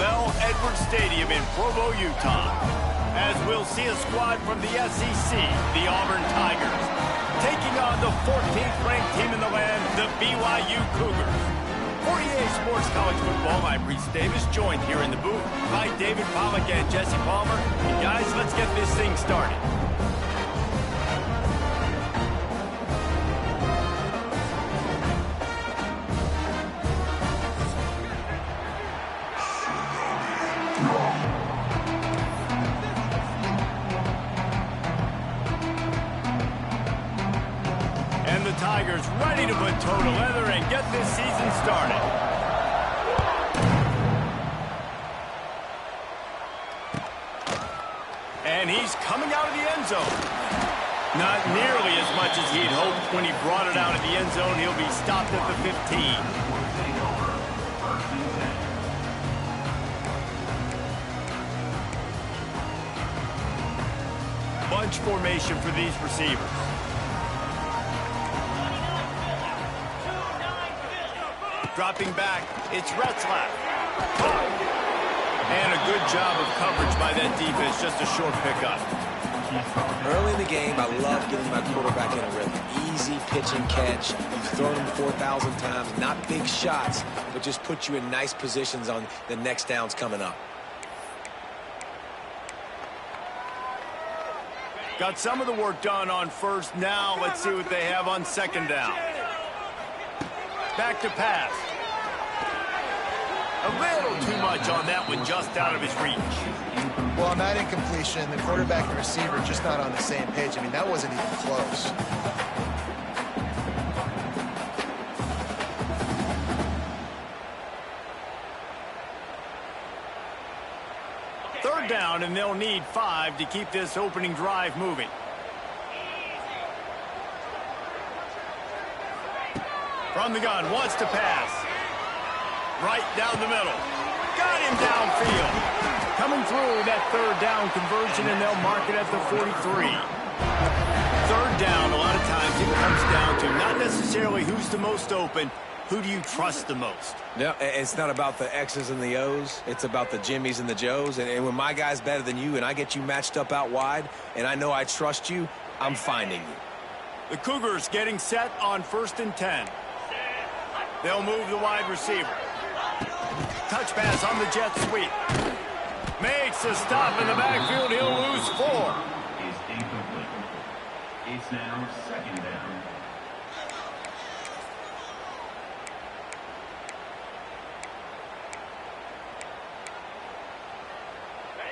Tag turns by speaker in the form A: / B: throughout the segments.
A: Bell Edwards Stadium in Provo, Utah, as we'll see a squad from the SEC, the Auburn Tigers, taking on the 14th-ranked team in the land, the BYU Cougars. For EA Sports College Football, I'm Reese Davis, joined here in the booth by David Pollack and Jesse Palmer. And guys, let's get this thing started. And the Tigers ready to put toe to leather and get this season started. And he's coming out of the end zone. Not nearly as much as he'd hoped when he brought it out of the end zone. He'll be stopped at the 15. Bunch formation for these receivers. Dropping back, it's Retzlaff. And a good job of coverage by that defense, just a short pickup.
B: Early in the game, I love getting my quarterback in a rhythm. Easy pitch and catch. You've thrown him 4,000 times. Not big shots, but just put you in nice positions on the next downs coming up.
A: Got some of the work done on first. Now let's see what they have on second down. Back to pass. A little too much on that one, just out of his reach.
C: Well, on that incompletion, the quarterback and receiver just not on the same page. I mean, that wasn't even close.
A: Third down, and they'll need 5 to keep this opening drive moving. From the gun, wants to pass. Right down the middle. Got him downfield. Coming through that third down conversion, and they'll mark it at the 43. Third down, a lot of times it comes down to not necessarily who's the most open, who do you trust the most?
B: No, it's not about the X's and the O's. It's about the Jimmys and the Joes. And when my guy's better than you and I get you matched up out wide and I know I trust you, I'm finding you.
A: The Cougars getting set on 1st and 10. They'll move the wide receiver. Touch pass on the jet sweep. Makes a stop in the backfield. He'll lose 4.
D: It's now second down.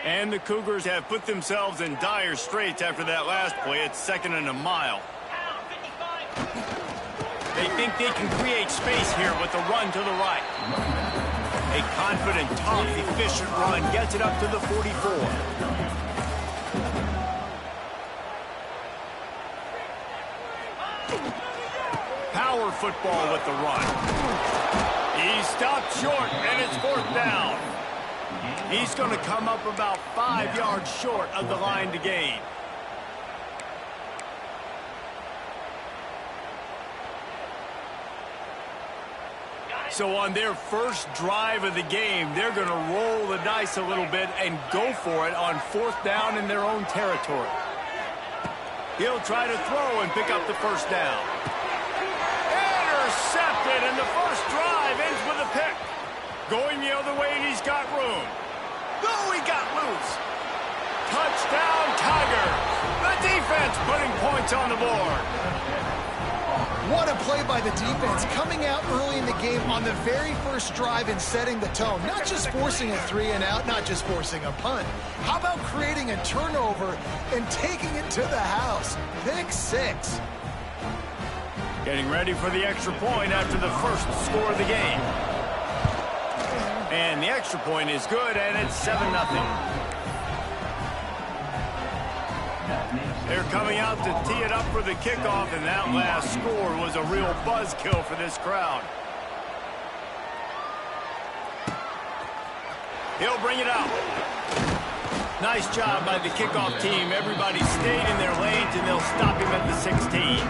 A: And the Cougars have put themselves in dire straits after that last play. It's 2nd and a mile. They think they can create space here with a run to the right. A confident, tough, efficient run gets it up to the 44. Power football with the run. He stopped short, and it's 4th down. He's going to come up about 5 yards short of the line to gain. So on their first drive of the game, they're going to roll the dice a little bit and go for it on 4th down in their own territory. He'll try to throw and pick up the first down. Intercepted, and the first drive ends with a pick. Going the other way, and he's got room. Oh, he got loose. Touchdown, Tigers. The defense putting points on the board.
C: What a play by the defense, coming out early in the game on the very first drive and setting the tone. Not just forcing a 3-and-out, not just forcing a punt. How about creating a turnover and taking it to the house? Pick 6.
A: Getting ready for the extra point after the first score of the game. And the extra point is good, and it's 7-0. They're coming out to tee it up for the kickoff, and that last score was a real buzzkill for this crowd. He'll bring it out. Nice job by the kickoff team. Everybody stayed in their lanes, and they'll stop him at the 16.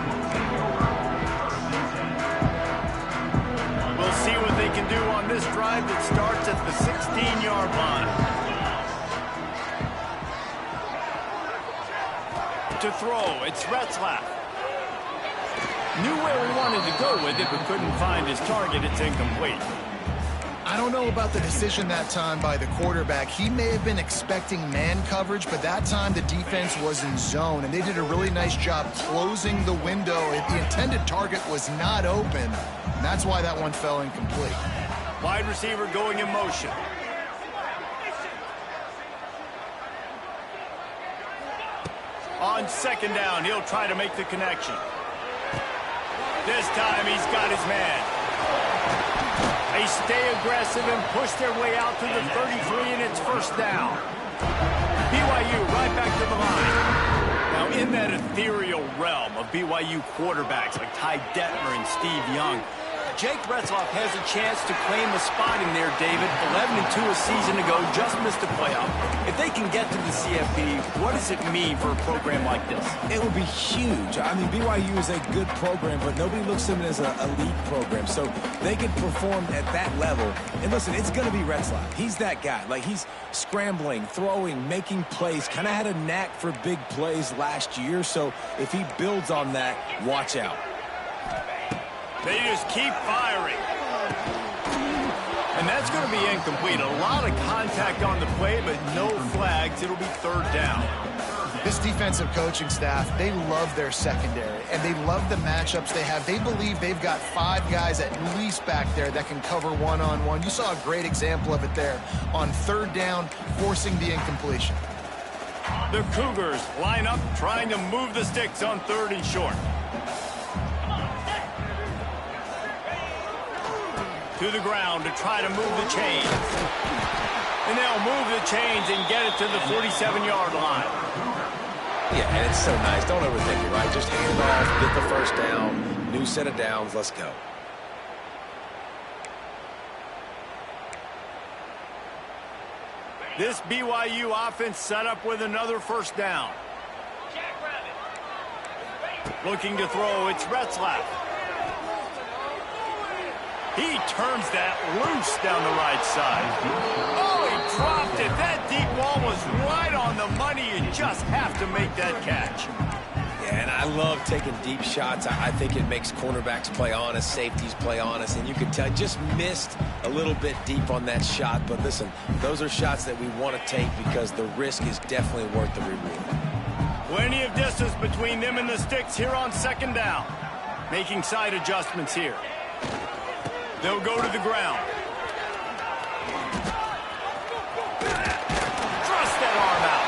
A: We'll see what they can do on this drive that starts at the 16-yard line. To throw, it's Retzlaff. Knew where he wanted to go with it, but couldn't find his target. It's incomplete.
C: I don't know about the decision that time by the quarterback. He may have been expecting man coverage, but that time the defense was in zone, and they did a really nice job closing the window. The intended target was not open, and that's why that one fell incomplete.
A: Wide receiver going in motion. On second down, he'll try to make the connection. This time he's got his man. They stay aggressive and push their way out to the 33, and it's first down. BYU right back to the line. Now, in that ethereal realm of BYU quarterbacks like Ty Detmer and Steve Young, Jake Retzlaff has a chance to claim a spot in there, David. 11-2 a season ago, just missed a playoff. If they can get to the CFP, what does it mean for a program like this?
B: It would be huge. I mean, BYU is a good program, but nobody looks at it as an elite program. So they can perform at that level. And listen, it's going to be Retzlaff. He's that guy. Like, he's scrambling, throwing, making plays. Kind of had a knack for big plays last year. So if he builds on that, watch out.
A: They just keep firing. And that's going to be incomplete. A lot of contact on the play, but no flags. It'll be third down.
C: This defensive coaching staff, they love their secondary, and they love the matchups they have. They believe they've got 5 guys at least back there that can cover one-on-one. You saw a great example of it there on third down, forcing the incompletion.
A: The Cougars line up, trying to move the sticks on third and short. To the ground to try to move the chains. And they'll move the chains and get it to the 47-yard line.
B: Yeah, and it's so nice. Don't overthink it, right? Just hand it off, get the first down, new set of downs, let's go.
A: This BYU offense set up with another first down. Looking to throw, it's Retzlaff. He turns that loose down the right side. Oh, he dropped it. That deep ball was right on the money. You just have to make that catch.
B: Yeah, and I love taking deep shots. I think it makes cornerbacks play honest, safeties play honest, and you can tell just missed a little bit deep on that shot. But listen, those are shots that we want to take because the risk is definitely worth the reward.
A: Plenty of distance between them and the sticks here on second down. Making side adjustments here. They'll go to the ground. Thrust that arm out.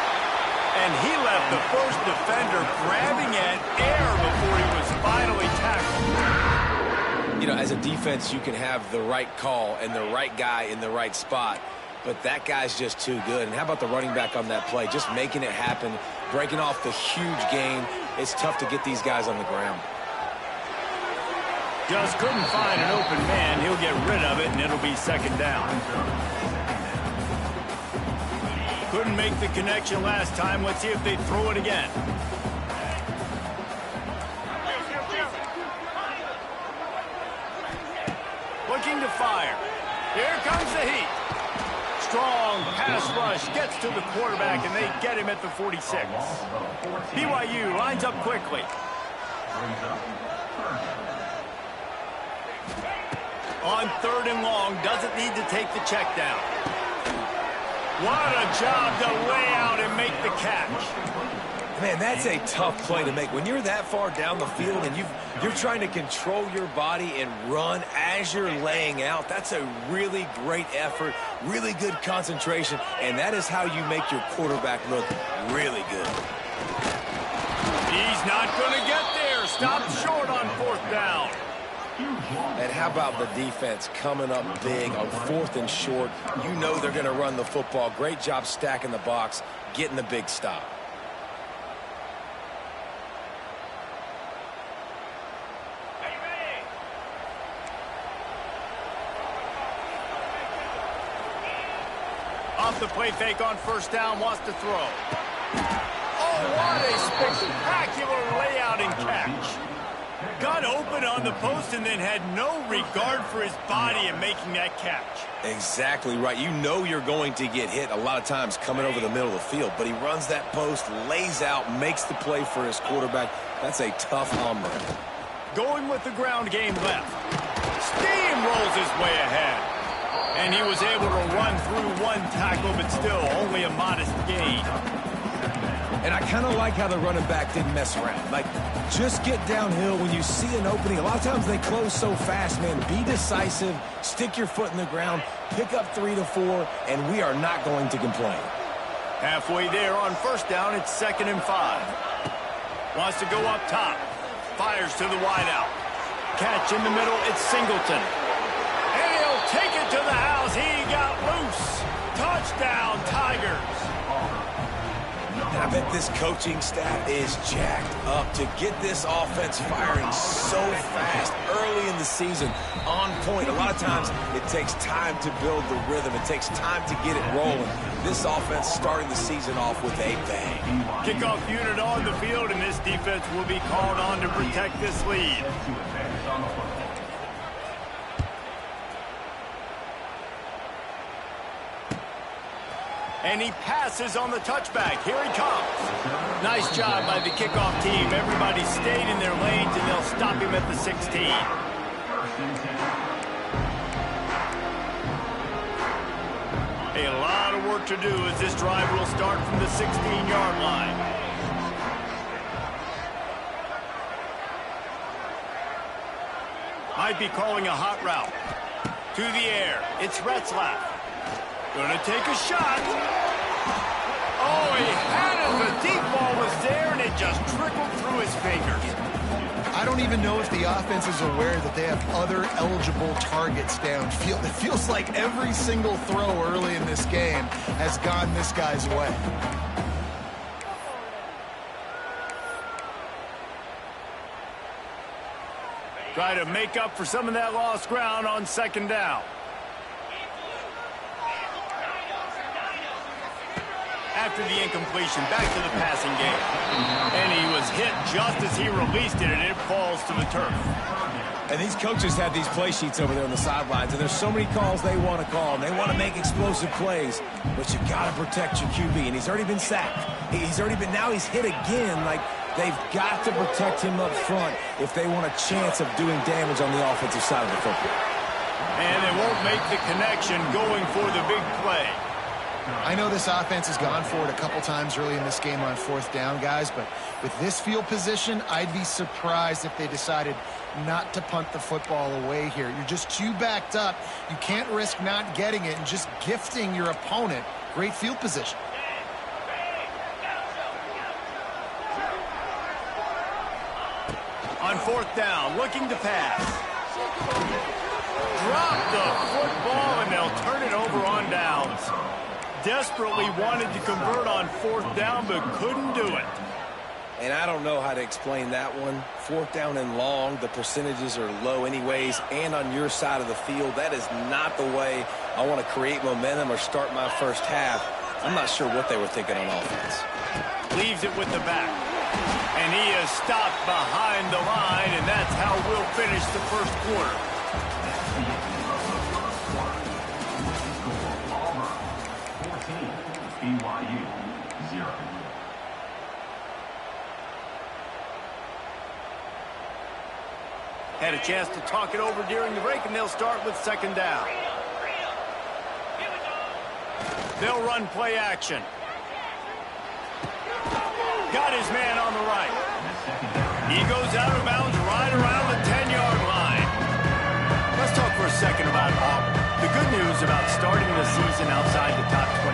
A: And he left the first defender grabbing at air before he was finally tackled.
B: You know, as a defense, you can have the right call and the right guy in the right spot, but that guy's just too good. And how about the running back on that play? Just making it happen, breaking off the huge gain. It's tough to get these guys on the ground.
A: Just couldn't find an open man. He'll get rid of it, and it'll be second down. Couldn't make the connection last time. Let's see if they throw it again. Looking to fire. Here comes the heat. Strong pass rush gets to the quarterback, and they get him at the 46. BYU lines up quickly. On third and long, doesn't need to take the check down. What a job to lay out and make the catch.
B: Man, that's a tough play to make. When you're that far down the field and you're trying to control your body and run as you're laying out, that's a really great effort, really good concentration, and that is how you make your quarterback look really good.
A: He's not going to get there. Stopped short on fourth down.
B: And how about the defense coming up big on fourth and short? You know they're going to run the football. Great job stacking the box, getting the big stop.
A: Off the play fake on first down, wants to throw. Oh, what a spectacular layout and catch. Got open on the post and then had no regard for his body in making that catch.
B: Exactly right. You know you're going to get hit a lot of times coming over the middle of the field, but he runs that post, lays out, makes the play for his quarterback. That's a tough hombre.
A: Going with the ground game left. Steamrolls his way ahead. And he was able to run through one tackle, but still only a modest gain.
B: And I kind of like how the running back didn't mess around. Like, just get downhill when you see an opening. A lot of times they close so fast, man. Be decisive, stick your foot in the ground, pick up 3 to 4, and we are not going to complain.
A: Halfway there on first down, it's 2nd and 5. Wants to go up top. Fires to the wideout. Catch in the middle, it's Singleton. And he'll take it to the house. He got loose. Touchdown, Tigers.
B: And I bet this coaching staff is jacked up to get this offense firing so fast early in the season, on point. A lot of times it takes time to build the rhythm. It takes time to get it rolling. This offense starting the season off with a bang.
A: Kickoff unit on the field, and this defense will be called on to protect this lead. And he passes on the touchback. Here he comes. Nice job by the kickoff team. Everybody stayed in their lanes, and they'll stop him at the 16. A lot of work to do as this drive will start from the 16-yard line. Might be calling a hot route. To the air. It's Retzlaff. Gonna take a shot. Oh, he had it. The deep ball was there, and it just trickled through his fingers.
C: I don't even know if the offense is aware that they have other eligible targets downfield. It feels like every single throw early in this game has gone this guy's way.
A: Try to make up for some of that lost ground on 2nd down. After the incompletion, back to the passing game. And he was hit just as he released it, and it falls to the turf.
B: And these coaches have these play sheets over there on the sidelines, and there's so many calls they want to call, and they want to make explosive plays, but you got to protect your QB, and he's already been sacked. Now he's hit again. Like, they've got to protect him up front if they want a chance of doing damage on the offensive side of the football.
A: And they won't make the connection going for the big play.
C: I know this offense has gone for it a couple times early in this game on 4th down, guys, but with this field position, I'd be surprised if they decided not to punt the football away here. You're just too backed up. You can't risk not getting it and just gifting your opponent great field position.
A: On 4th down, looking to pass. Drop the football, and they'll turn it over on downs. Desperately wanted to convert on 4th down, but couldn't do it.
B: And I don't know how to explain that one. 4th down and long, the percentages are low anyways, and on your side of the field, that is not the way I want to create momentum or start my first half. I'm not sure what they were thinking on offense.
A: Leaves it with the back. And he is stopped behind the line, and that's how we'll finish the first quarter.
D: BYU 0.
A: Had a chance to talk it over during the break, and they'll start with 2nd down. They'll run play action. Got his man on the right. He goes out of bounds right around the 10-yard line. Let's talk for a second about Auburn. The good news about starting the season outside the top 25,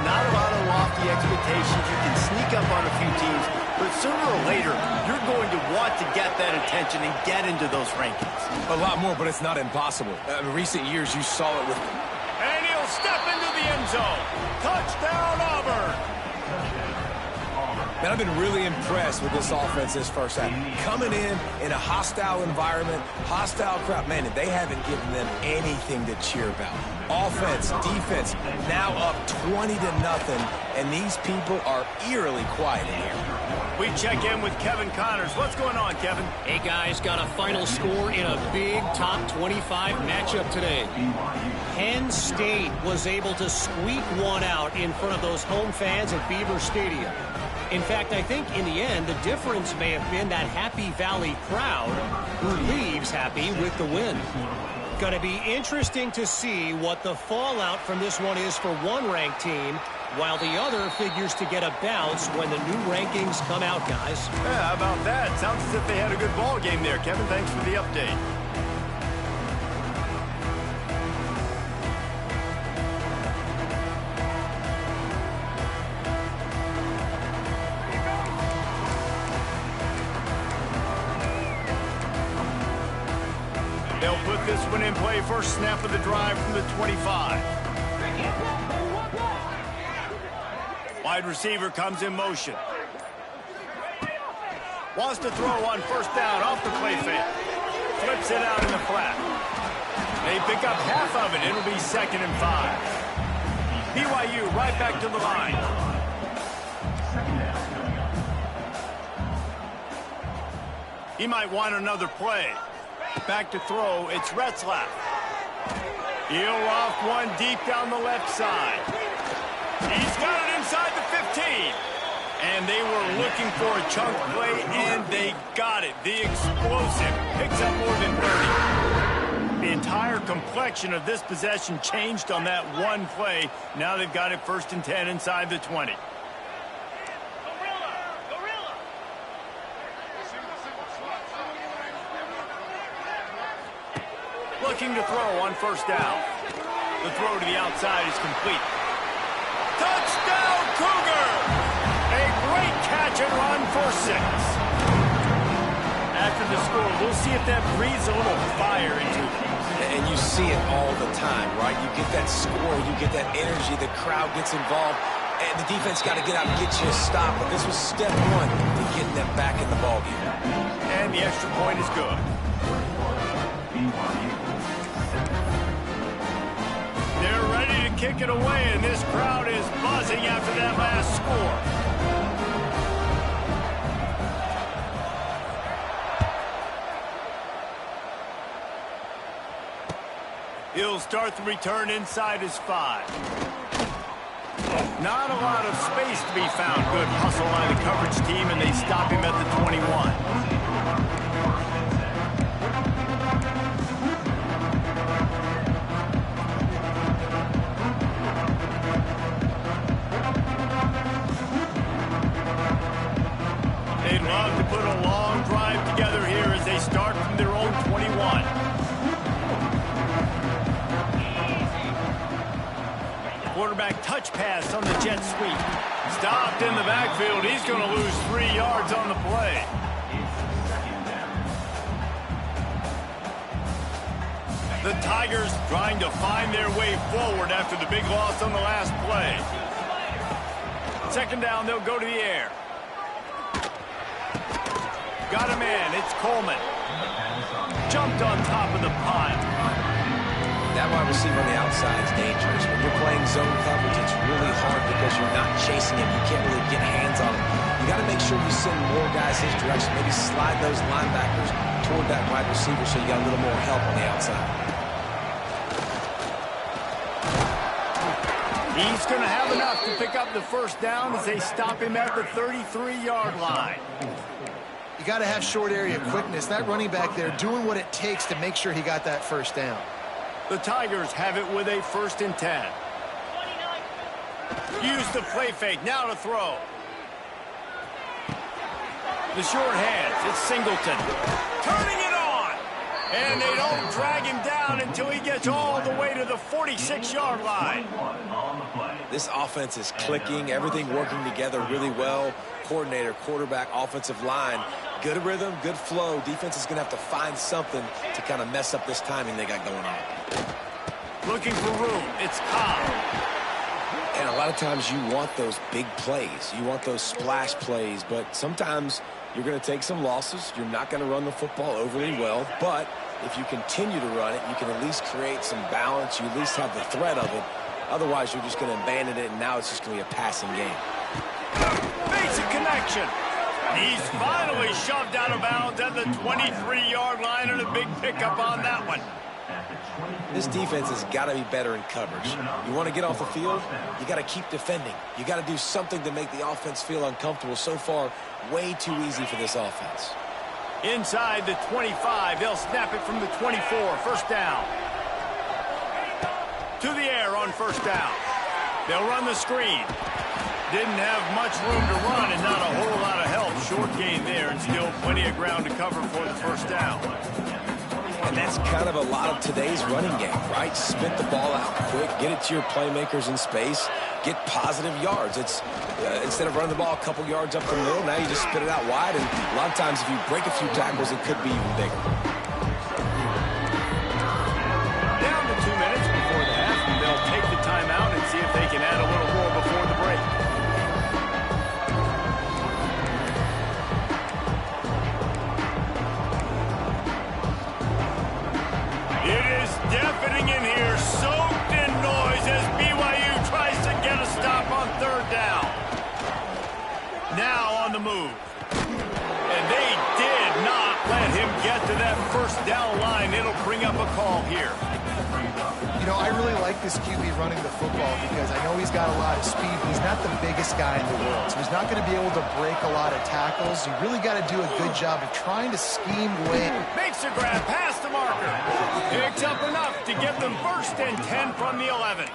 A: not a lot of lofty expectations. You can sneak up on a few teams, but sooner or later, you're going to want to get that attention and get into those rankings.
B: A lot more, but it's not impossible. In recent years, you saw it with...
A: And he'll step into the end zone. Touchdown, Auburn.
B: Man, I've been really impressed with this offense this first half. Coming in a hostile environment, hostile crowd, man, they haven't given them anything to cheer about. Offense, defense, now up 20-0, and these people are eerily quiet in here.
A: We check in with Kevin Connors. What's going on, Kevin?
E: Hey, guys, got a final score in a big top 25 matchup today. Penn State was able to squeak one out in front of those home fans at Beaver Stadium. In fact, I think in the end, the difference may have been that Happy Valley crowd who leaves happy with the win. Going to be interesting to see what the fallout from this one is for one ranked team, while the other figures to get a bounce when the new rankings come out, guys.
A: Yeah, how about that? Sounds as if they had a good ball game there. Kevin, thanks for the update. They'll put this one in play. First snap of the drive from the 25. Wide receiver comes in motion. Wants to throw on first down off the play fake. Flips it out in the flat. They pick up half of it. It'll be 2nd and 5. BYU right back to the line. He might want another play. Back to throw, it's Retzlaff. He'll off one deep down the left side. He's got it inside the 15. And they were looking for a chunk play, and they got it. The explosive picks up more than 30. The entire complexion of this possession changed on that one play. Now they've got it 1st and 10 inside the 20. Looking to throw on first down. The throw to the outside is complete. Touchdown, Cougar! A great catch and run for 6. After the score, we'll see if that breathes a little fire into them.
B: And you see it all the time, right? You get that score, you get that energy, the crowd gets involved, and the defense got to get out and get you a stop. But this was step 1 to getting them back in the ballgame.
A: And the extra point is good. They're ready to kick it away, and this crowd is buzzing after that last score. He'll start the return inside his 5. Not a lot of space to be found. Good hustle by the coverage team, and they stop him at the 21. They'd love to put a long drive together here as they start from their own 21. Quarterback touch pass on the jet sweep. Stopped in the backfield. He's going to lose 3 yards on the play. The Tigers trying to find their way forward after the big loss on the last play. 2nd down, they'll go to the air. Got a man, it's Coleman. Jumped on top of the pile.
B: That wide receiver on the outside is dangerous. When you're playing zone coverage, it's really hard because you're not chasing him. You can't really get hands on him. You got to make sure you send more guys his direction. Maybe slide those linebackers toward that wide receiver so you got a little more help on the outside.
A: He's going to have enough to pick up the first down as they stop him at the 33-yard line.
C: You got to have short area quickness. That running back there doing what it takes to make sure he got that first down.
A: The Tigers have it with a 1st and 10. Use the play fake. Now to throw. The short hands. It's Singleton. Turning it on. And they don't drag him down until he gets all the way to the 46-yard line.
B: This offense is clicking. Everything working together really well. Coordinator, quarterback, offensive line. Good rhythm, good flow. Defense is going to have to find something to kind of mess up this timing they got going on.
A: Looking for room. It's Cobb.
B: And a lot of times you want those big plays. You want those splash plays. But sometimes you're going to take some losses. You're not going to run the football overly well. But if you continue to run it, you can at least create some balance. You at least have the threat of it. Otherwise, you're just going to abandon it, and now it's just going to be a passing game.
A: Basic connection. He's finally shoved out of bounds at the 23-yard line, and a big pickup on that one.
B: This defense has got to be better in coverage. You want to get off the field, you got to keep defending. You got to do something to make the offense feel uncomfortable. So far, way too easy for this offense.
A: Inside the 25, they'll snap it from the 24. First down. To the air on first down. They'll run the screen. Didn't have much room to run and not a whole lot of help. Short gain there and still plenty of ground to cover for the first down.
B: And that's kind of a lot of today's running game, right? Spit the ball out quick, get it to your playmakers in space, get positive yards. It's instead of running the ball a couple yards up the middle, now you just spit it out wide, and a lot of times if you break a few tackles, it could be even bigger.
A: Down to 2 minutes before the half, and they'll take the timeout and see if they can add a little more before the break. Deafening in here, soaked in noise as BYU tries to get a stop on third down. Now on the move. And they did not let him get to that first down line. It'll bring up a call here.
C: You know, I really like this QB running the football because I know he's got a lot of speed, but he's not the biggest guy in the world. So he's not going to be able to break a lot of tackles. You really got to do a good job of trying to scheme away.
A: Makes a grab past the marker. Picks up enough to give them first and 10 from the 11.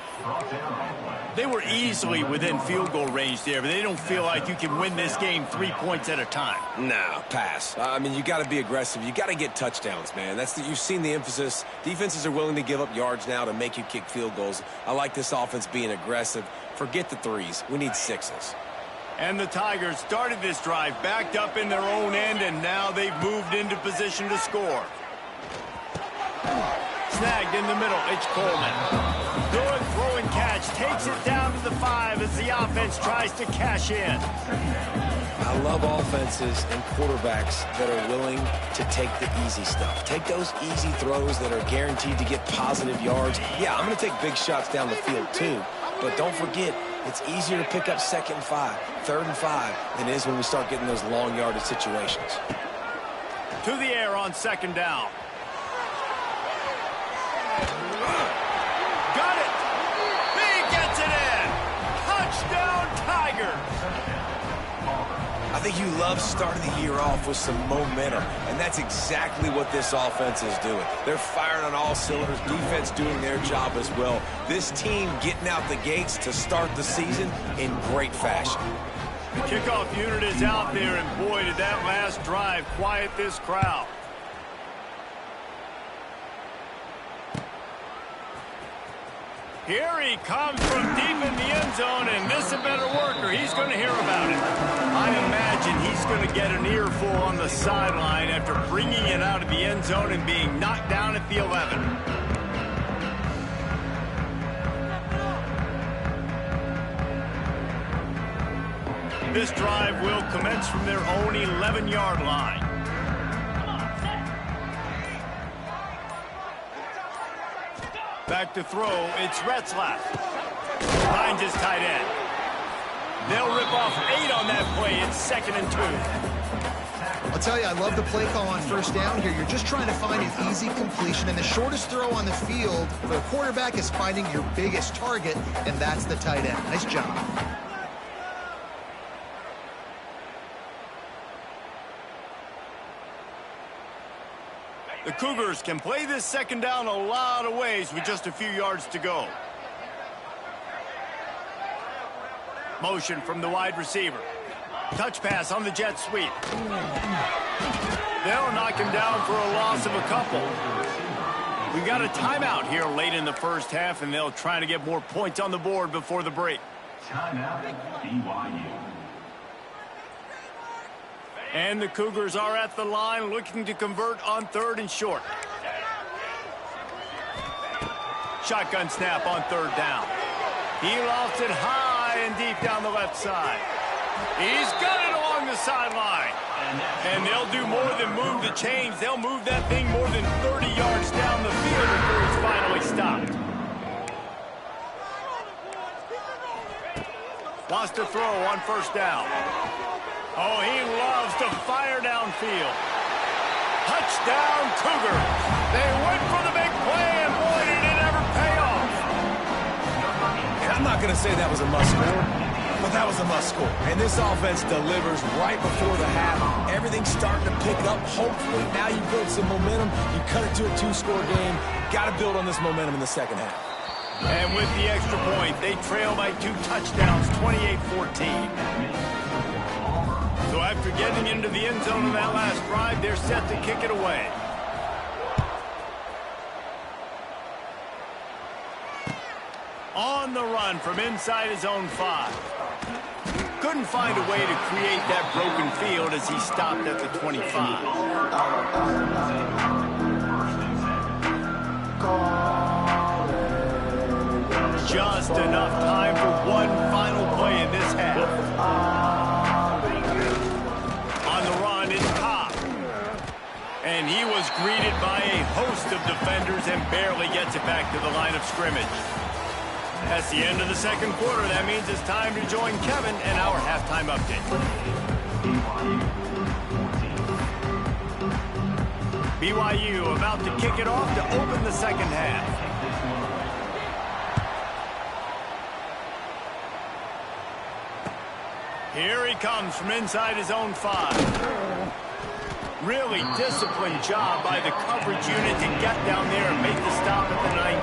A: They were easily within field goal range there, but they don't feel like you can win this game 3 points at a time.
B: No, pass. I mean, you got to be aggressive. You got to get touchdowns, man. You've seen the emphasis. Defenses are willing to give up yards now to make you kick field goals. I like this offense being aggressive. Forget the threes. We need sixes.
A: And the Tigers started this drive backed up in their own end, and now they've moved into position to score. Snagged in the middle, it's Coleman. Good throw and catch, takes it down to the 5 as the offense tries to cash in.
B: I love offenses and quarterbacks that are willing to take the easy stuff. Take those easy throws that are guaranteed to get positive yards. Yeah, I'm going to take big shots down the field too, but don't forget, it's easier to pick up 2nd and 5, 3rd and 5 than it is when we start getting those long yardage situations.
A: To the air on 2nd down. Got it! He gets it in! Touchdown, Tigers!
B: I think you love starting the year off with some momentum, and that's exactly what this offense is doing. They're firing on all cylinders, defense doing their job as well. This team getting out the gates to start the season in great fashion.
A: The kickoff unit is out there, and boy, did that last drive quiet this crowd. Here he comes from deep in the end zone, and this is a better worker. He's going to hear about it. I imagine he's going to get an earful on the sideline after bringing it out of the end zone and being knocked down at the 11. This drive will commence from their own 11-yard line. Back to throw, it's Retzlaff. Finds his tight end. They'll rip off 8 on that play. It's 2nd and 2.
C: I'll tell you, I love the play call on first down here. You're just trying to find an easy completion, and the shortest throw on the field for the quarterback is finding your biggest target, and that's the tight end. Nice job.
A: The Cougars can play this 2nd down a lot of ways with just a few yards to go. Motion from the wide receiver. Touch pass on the jet sweep. They'll knock him down for a loss of a couple. We got a timeout here late in the first half, and they'll try to get more points on the board before the break.
D: Timeout, BYU.
A: And the Cougars are at the line looking to convert on 3rd and short. Shotgun snap on 3rd down. He lofts it high and deep down the left side. He's got it along the sideline. And they'll do more than move the chains. They'll move that thing more than 30 yards down the field before he's finally stopped. Wants to throw on first down. Oh, he loves to fire downfield. Touchdown, Cougars. They went for the big play, and boy, did it ever pay off.
B: And I'm not going to say that was a must-score, but that was a must-score. And this offense delivers right before the half. Everything's starting to pick up. Hopefully, now you build some momentum. You cut it to a 2-score game. Got to build on this momentum in the second half.
A: And with the extra point, they trail by 2 touchdowns, 28-14. So after getting into the end zone of that last drive, they're set to kick it away. On the run from inside his own 5. Couldn't find a way to create that broken field as he stopped at the 25. Just enough time for one final play in this half. On the run is Cobb. And he was greeted by a host of defenders and barely gets it back to the line of scrimmage. That's the end of the second quarter. That means it's time to join Kevin and our halftime update. BYU about to kick it off to open the second half. Here he comes from inside his own 5. Really disciplined job by the coverage unit to get down there and make the stop at the 19.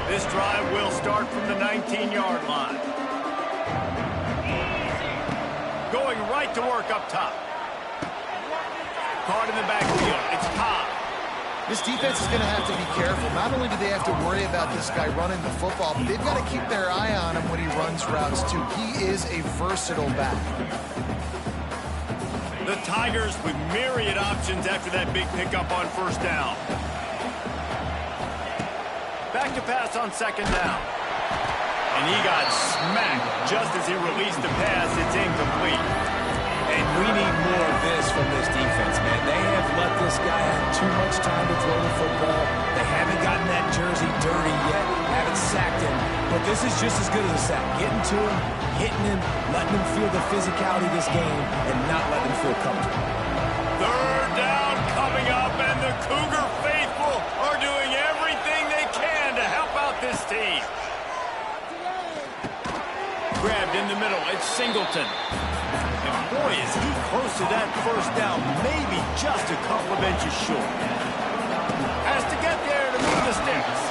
A: This drive will start from the 19-yard line. Going right to work up top. Caught in the backfield. It's Cobb.
C: This defense is going to have to be careful. Not only do they have to worry about this guy running the football, but they've got to keep their eye on him when he runs routes, too. He is a versatile back.
A: The Tigers with myriad options after that big pickup on first down. Back to pass on second down. And he got smacked just as he released the pass. It's incomplete.
B: And we need more of this from this defense, man. They have let this guy have too much time to throw the football. They haven't gotten that jersey dirty yet, haven't sacked him. But this is just as good as a sack. Getting to him, hitting him, letting him feel the physicality of this game, and not letting him feel comfortable.
A: Third down coming up, and the Cougar faithful are doing everything they can to help out this team. Grabbed in the middle, it's Singleton. Boy, is he close to that first down, maybe just a couple of inches short. Has to get there to move the sticks.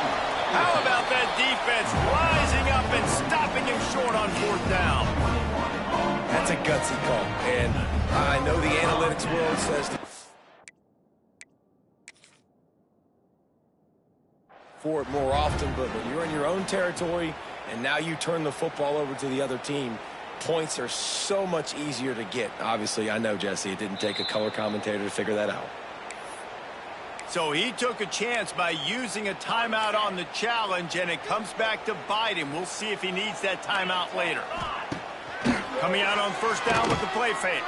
A: How about that defense rising up and stopping him short on fourth down?
B: That's a gutsy call, and I know the analytics world says for it more often, but when you're in your own territory and now you turn the football over to the other team, points are so much easier to get. Obviously, I know, Jesse, it didn't take a color commentator to figure that out.
A: So he took a chance by using a timeout on the challenge, and it comes back to bite him. We'll see if he needs that timeout later. Coming out on first down with the play fake.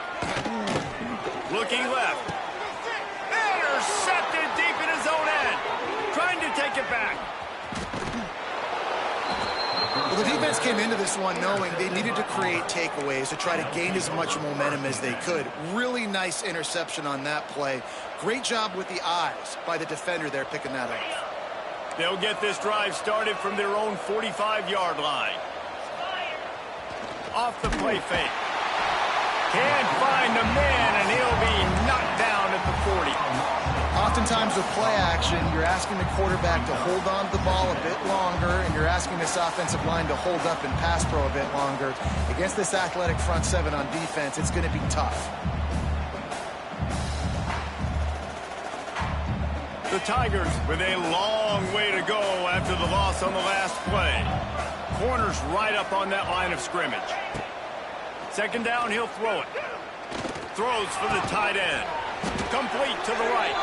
A: Looking left. Intercepted deep in his own end. Trying to take it back.
C: Well, the defense came into this one knowing they needed to create takeaways to try to gain as much momentum as they could. Really nice interception on that play. Great job with the eyes by the defender there picking that up.
A: They'll get this drive started from their own 45-yard line. Off the play fake. Can't find the man, and he'll be knocked down at the 40.
C: Oftentimes with play action, you're asking the quarterback to hold on to the ball a bit longer, and you're asking this offensive line to hold up and pass pro a bit longer. Against this athletic front seven on defense, it's going to be tough.
A: The Tigers with a long way to go after the loss on the last play. Corners right up on that line of scrimmage. Second down, he'll throw it. Throws for the tight end. Complete to the right.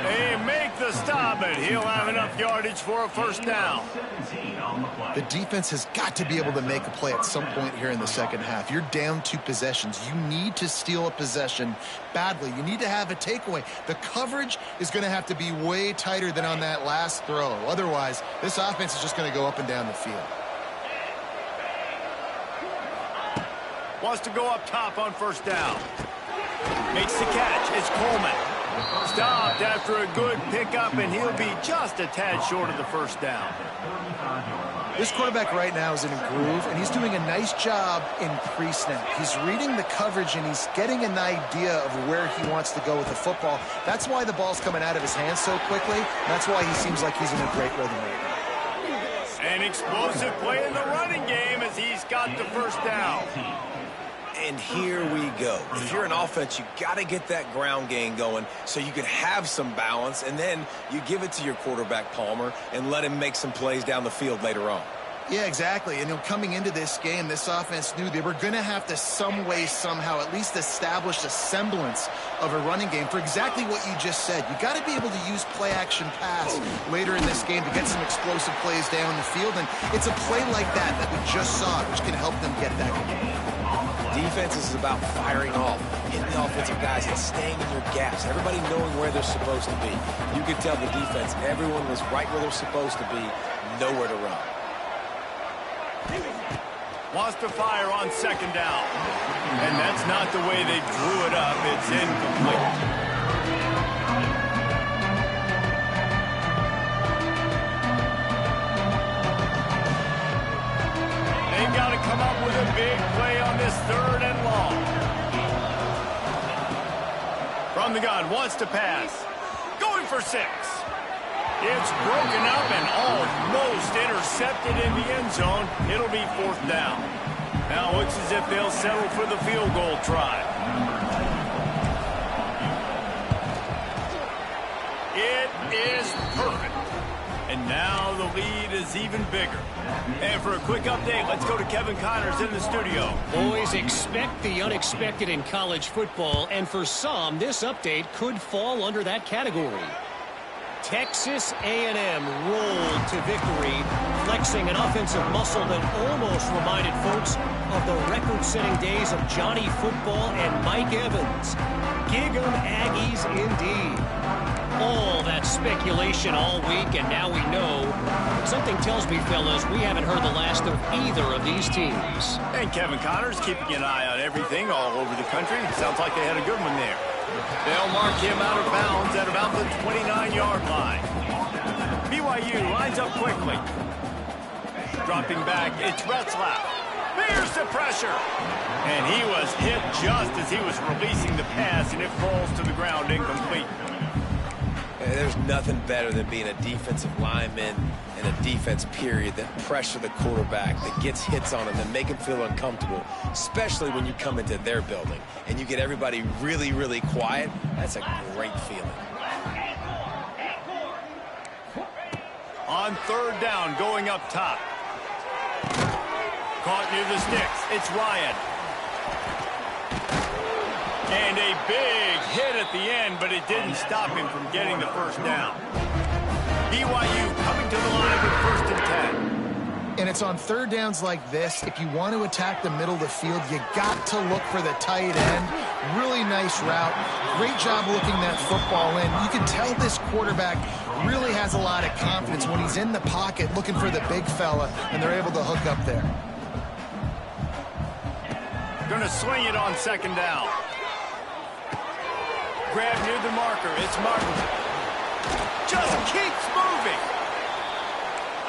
A: They make the stop, but he'll have enough yardage for a first down.
C: The defense has got to be able to make a play at some point here in the second half. You're down 2 possessions. You need to steal a possession badly. You need to have a takeaway. The coverage is going to have to be way tighter than on that last throw. Otherwise, this offense is just going to go up and down the field.
A: Wants to go up top on first down. Makes the catch. It's Coleman. Stopped after a good pickup, and he'll be just a tad short of the first down.
C: This quarterback right now is in a groove, and he's doing a nice job in pre-snap. He's reading the coverage, and he's getting an idea of where he wants to go with the football. That's why the ball's coming out of his hands so quickly. That's why he seems like he's in a great rhythm right now.
A: An explosive play in the running game as he's got the first down.
B: And here we go. If you're an offense, you got to get that ground game going so you can have some balance, and then you give it to your quarterback, Palmer, and let him make some plays down the field later on.
C: Yeah, exactly. And coming into this game, this offense knew they were going to have to some way, somehow, at least establish a semblance of a running game for exactly what you just said. You got to be able to use play-action pass later in this game to get some explosive plays down the field, and it's a play like that we just saw, which can help them get that going.
B: Defense is about firing off, hitting the offensive guys and staying in your gaps. Everybody knowing where they're supposed to be. You could tell the defense, everyone was right where they're supposed to be, nowhere to run.
A: Wants to fire on second down. And that's not the way they drew it up. It's incomplete. They've got to come up with a big play on this third and long. From the gun, wants to pass. Going for 6. It's broken up and almost intercepted in the end zone. It'll be 4th down. Now looks as if they'll settle for the field goal try. It is perfect. And now the lead is even bigger. And for a quick update, let's go to Kevin Connors in the studio.
E: Boys, expect the unexpected in college football, and for some, this update could fall under that category. Texas A&M rolled to victory, flexing an offensive muscle that almost reminded folks of the record-setting days of Johnny Football and Mike Evans. Gig 'em Aggies indeed. All that speculation all week, and now we know. Something tells me, fellas, we haven't heard the last of either of these teams.
A: And Kevin Connors keeping an eye on everything all over the country. Sounds like they had a good one there. They'll mark him out of bounds at about the 29-yard line. BYU lines up quickly. Dropping back, it's Retzlaff. There's the pressure. And he was hit just as he was releasing the pass, and it falls to the ground incomplete.
B: There's nothing better than being a defensive lineman and a defense period that pressure the quarterback, that gets hits on him, that make him feel uncomfortable, especially when you come into their building and you get everybody really, really quiet. That's a great feeling.
A: On third down, going up top. Caught near the sticks. It's Ryan. And a big hit at the end, but it didn't stop him from getting the first down. BYU coming to the line with 1st and 10.
C: And it's on third downs like this. If you want to attack the middle of the field, you got to look for the tight end. Really nice route. Great job looking that football in. You can tell this quarterback really has a lot of confidence when he's in the pocket looking for the big fella, and they're able to hook up there.
A: Going to swing it on second down. Grab near the marker. It's Martin. Just keeps moving.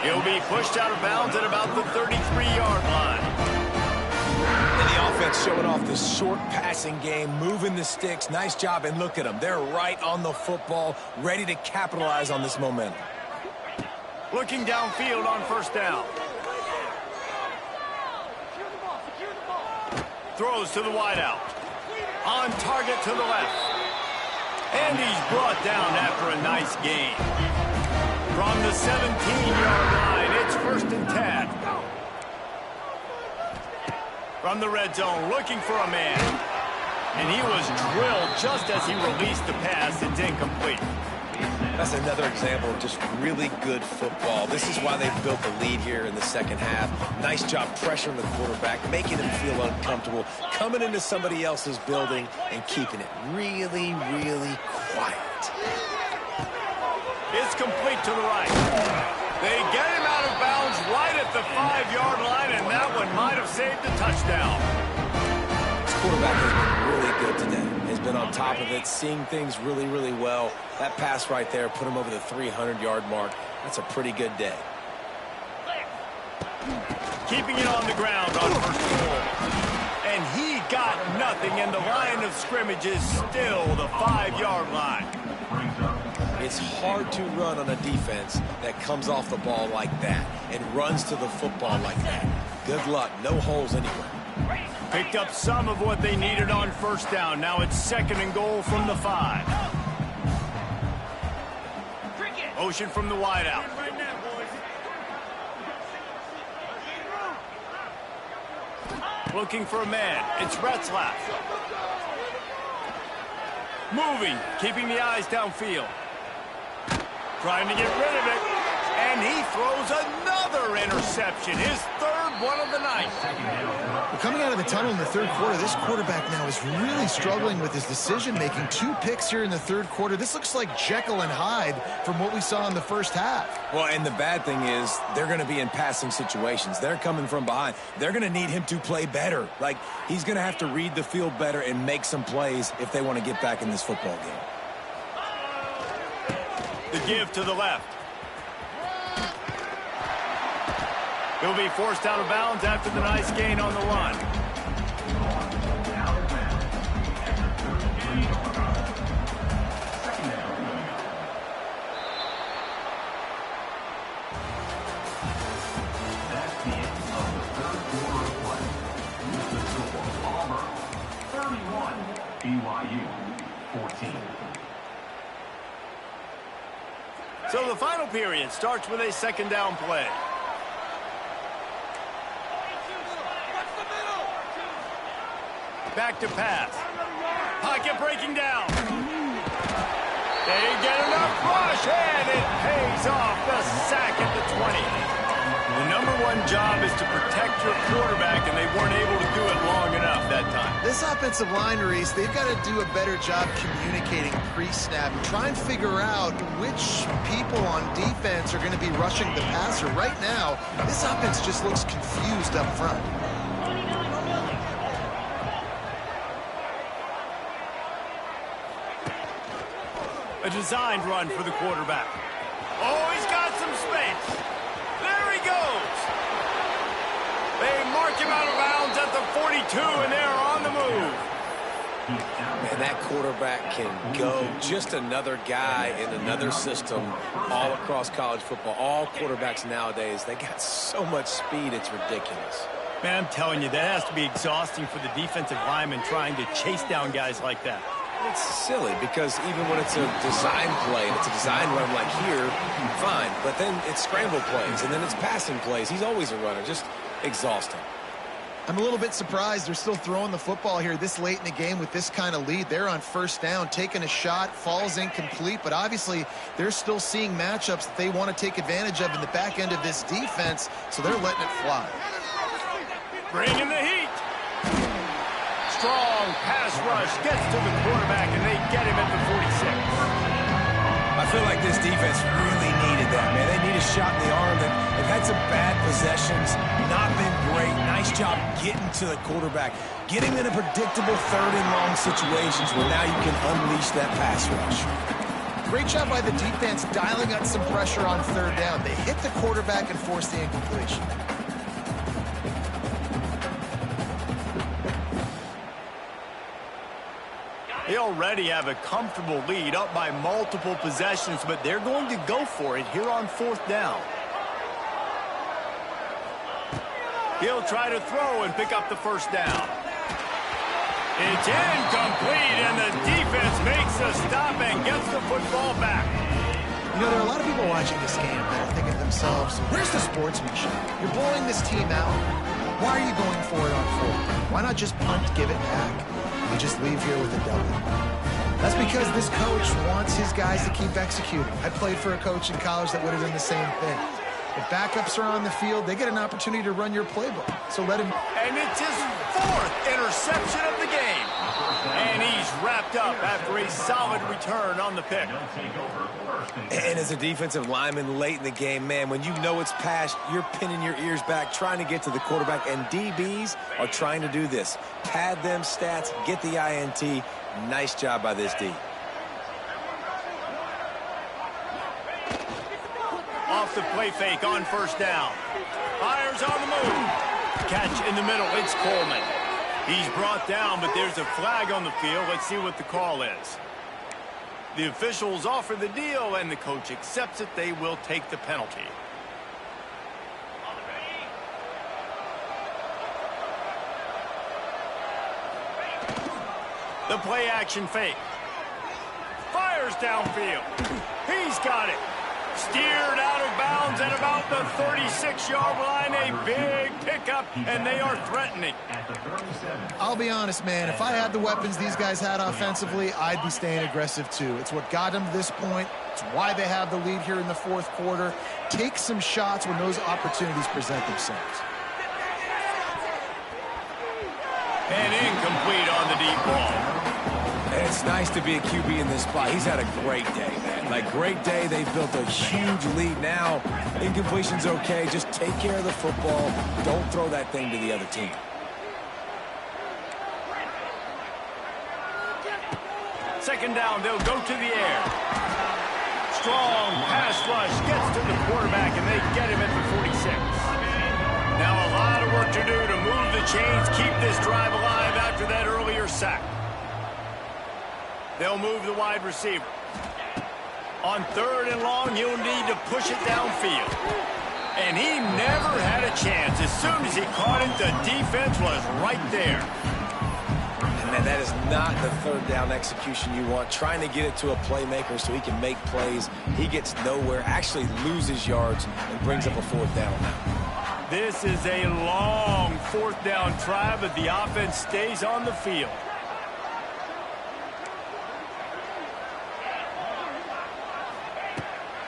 A: He'll be pushed out of bounds at about the 33-yard line.
B: And the offense showing off the short passing game, moving the sticks. Nice job, and look at them. They're right on the football, ready to capitalize on this momentum.
A: Looking downfield on first down. Throws to the wideout. On target to the left. And he's brought down after a nice gain. From the 17-yard line, it's 1st and 10. From the red zone, looking for a man. And he was drilled just as he released the pass. It's incomplete.
B: That's another example of just really good football. This is why they built the lead here in the second half. Nice job pressuring the quarterback, making him feel uncomfortable, coming into somebody else's building and keeping it really, really quiet.
A: It's complete to the right. They get him out of bounds right at the 5-yard line, and that one might have saved the touchdown.
B: This quarterback has been really good today. Has been on top of it, seeing things really, really well. That pass right there put him over the 300-yard mark. That's a pretty good day.
A: Keeping it on the ground on first and goal. And he got nothing, and the line of scrimmage is still the 5-yard line.
B: It's hard to run on a defense that comes off the ball like that and runs to the football like that. Good luck. No holes anywhere.
A: Picked up some of what they needed on first down. Now it's second and goal from the 5. Motion from the wideout. Looking for a man. It's Retzlaff. Moving, keeping the eyes downfield. Trying to get rid of it. And he throws another interception. His third one of the night.
C: Well, coming out of the tunnel in the third quarter, this quarterback now is really struggling with his decision-making. 2 picks here in the third quarter. This looks like Jekyll and Hyde from what we saw in the first half.
B: Well, and the bad thing is they're going to be in passing situations. They're coming from behind. They're going to need him to play better. Like, he's going to have to read the field better and make some plays if they want to get back in this football game.
A: The give to the left. He'll be forced out of bounds after the nice gain on the run.
D: That's the end of the third quarter of play. With the score, Auburn 31, BYU 14.
A: So the final period starts with a second down play. Back to pass. Pocket breaking down. They get enough rush, and it pays off. The sack at the 20. The #1 job is to protect your quarterback, and they weren't able to do it long enough that time.
C: This offensive line, Reese, they've got to do a better job communicating pre-snap and try and figure out which people on defense are going to be rushing the passer. Right now, this offense just looks confused up front.
A: A designed run for the quarterback. Oh, he's got some space. There he goes. They mark him out of bounds at the 42, and they're on the move.
B: And that quarterback can go. Just another guy in another system all across college football. All quarterbacks nowadays, they got so much speed, it's ridiculous.
A: Man, I'm telling you, that has to be exhausting for the defensive lineman trying to chase down guys like that.
B: It's silly because even when it's a design play, and it's a design run like here, fine. But then it's scramble plays, and then it's passing plays. He's always a runner, just exhausting.
C: I'm a little bit surprised they're still throwing the football here this late in the game with this kind of lead. They're on first down, taking a shot, falls incomplete, but obviously they're still seeing matchups that they want to take advantage of in the back end of this defense, so they're letting it fly.
A: Bringing the heat. Strong pass rush gets to the quarterback, and they get him at the 46.
B: I feel like this defense really needed that, man. They need a shot in the arm. They've had some bad possessions, not been great. Nice job getting to the quarterback, getting in a predictable third and long situations where now you can unleash that pass rush.
C: Great job by the defense dialing up some pressure on third down. They hit the quarterback and forced the incompletion.
A: They already have a comfortable lead up by multiple possessions, but they're going to go for it here on fourth down. He'll try to throw and pick up the first down. It's incomplete, and the defense makes a stop and gets the football back.
C: You know, there are a lot of people watching this game that are thinking to themselves, where's the sportsmanship? You're blowing this team out. Why are you going for it on fourth down? Why not just punt, give it back, and just leave here with a W? That's because this coach wants his guys to keep executing. I played for a coach in college that would have done the same thing. If backups are on the field, they get an opportunity to run your playbook. So let him.
A: And it's his 4th interception of the game. And he's wrapped up after a solid return on the pick.
B: And as a defensive lineman late in the game, man, when you know it's past, you're pinning your ears back, trying to get to the quarterback. And DBs are trying to do this. Pad them stats, get the INT. Nice job by this D.
A: Off the play fake on first down. Fires on the move. Catch in the middle. It's Coleman. He's brought down, but there's a flag on the field. Let's see what the call is. The officials offer the deal, and the coach accepts it. They will take the penalty. The play action fake. Fires downfield. He's got it. Steered out of bounds at about the 36-yard line. A big pickup, and they are threatening.
C: I'll be honest, man. If I had the weapons these guys had offensively, I'd be staying aggressive too. It's what got them to this point. It's why they have the lead here in the 4th quarter. Take some shots when those opportunities present themselves.
A: And incomplete on the deep ball.
B: It's nice to be a QB in this spot. He's had a great day, man. Like, great day. They've built a huge lead now. Incompletion's okay. Just take care of the football. Don't throw that thing to the other team.
A: Second down, they'll go to the air. Strong pass rush gets to the quarterback, and they get him at the 46. Now a lot of work to do to move the chains, keep this drive alive after that earlier sack. They'll move the wide receiver. On 3rd and long, he'll need to push it downfield. And he never had a chance. As soon as he caught it, the defense was right there.
B: And man, that is not the 3rd down execution you want. Trying to get it to a playmaker so he can make plays. He gets nowhere, actually loses yards, and brings up a 4th down now.
A: This is a long 4th down try, but the offense stays on the field.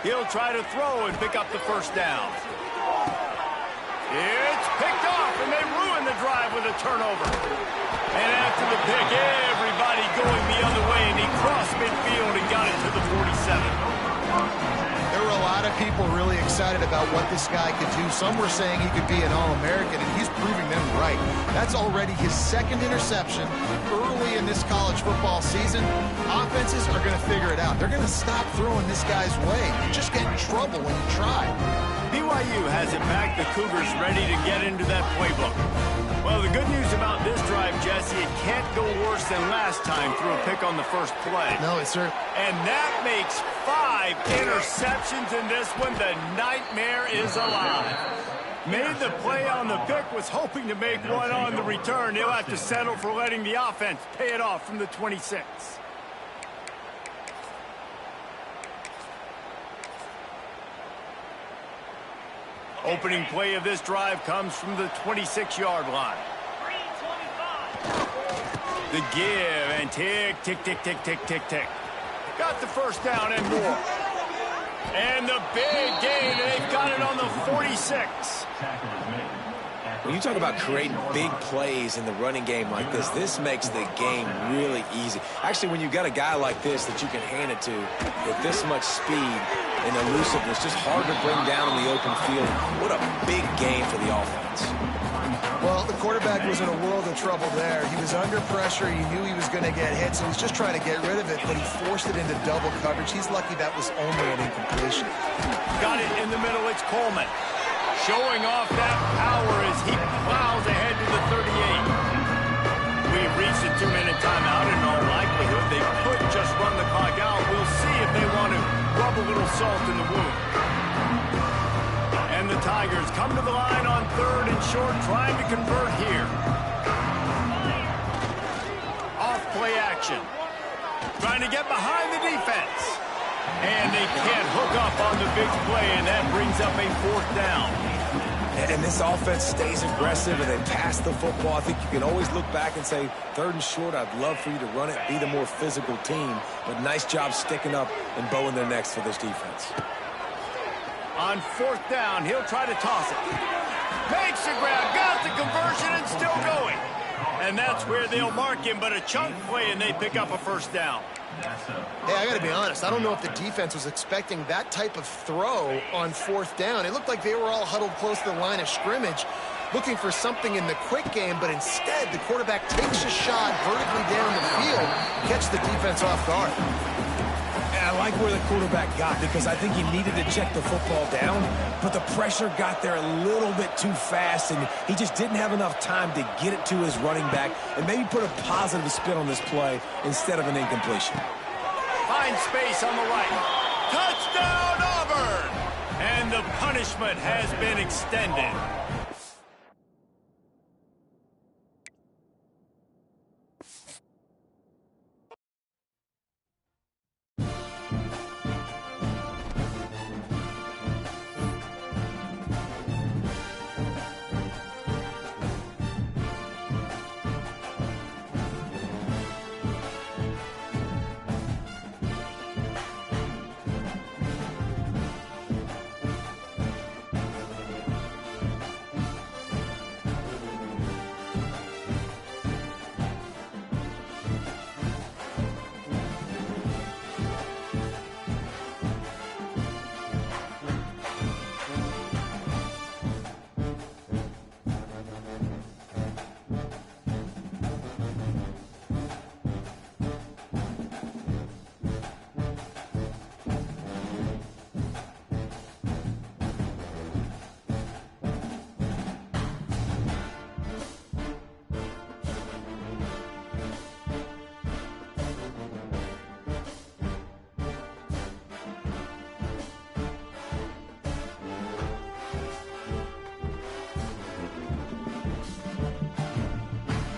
A: He'll try to throw and pick up the first down. It's picked off, and they ruin the drive with a turnover. And after the pick, everybody going the other way, and he crossed midfield and got it to the 47.
C: There were a lot of people really excited about what this guy could do. Some were saying he could be an All-American, and he's proving them right. That's already his 2nd interception early in this college football season. Offenses are going to figure it out. They're going to stop throwing this guy's way. You just get in trouble when you try.
A: BYU has it back. The Cougars ready to get into that playbook. Well, the good news about this drive, Jesse, it can't go worse than last time through a pick on the first play.
C: No, it's sir.
A: And that makes 5 interceptions in this one. The nightmare is alive. Made the play on the pick, was hoping to make one on the return. He'll have to settle for letting the offense pay it off from the 26. Opening play of this drive comes from the 26-yard line. The give and tick, tick, tick, tick, tick, tick, tick. Got the first down and more. And the big gain, and they've got it on the 46.
B: When you talk about creating big plays in the running game like this, this makes the game really easy. Actually, when you've got a guy like this that you can hand it to with this much speed and elusiveness, just hard to bring down in the open field. What a big game for the offense.
C: Well, the quarterback was in a world of trouble there. He was under pressure. He knew he was going to get hit, so he's just trying to get rid of it, but he forced it into double coverage. He's lucky that was only an incompletion.
A: Got it in the middle. It's Coleman. Showing off that power as he plows ahead to the 38. We've reached a 2-minute timeout. In all likelihood, they could just run the clock out. We'll see if they want to rub a little salt in the wound. And the Tigers come to the line on 3rd and short, trying to convert here. Off play action. Trying to get behind the defense. And they can't hook up on the big play, and that brings up a 4th down.
B: And this offense stays aggressive and they pass the football. I think you can always look back and say, 3rd and short, I'd love for you to run it, be the more physical team. But nice job sticking up and bowing their necks for this defense.
A: On 4th down, he'll try to toss it. Makes the grab, got the conversion, and still going. And that's where they'll mark him, but a chunk play, and they pick up a 1st down.
C: Hey, I got to be honest. I don't know if the defense was expecting that type of throw on 4th down. It looked like they were all huddled close to the line of scrimmage, looking for something in the quick game, but instead the quarterback takes a shot vertically down the field, catch the defense off guard.
B: And I like where the quarterback got because I think he needed to check the football down, but the pressure got there a little bit too fast, and he just didn't have enough time to get it to his running back and maybe put a positive spin on this play instead of an incompletion.
A: Finds space on the right. Touchdown, Auburn! And the punishment has been extended.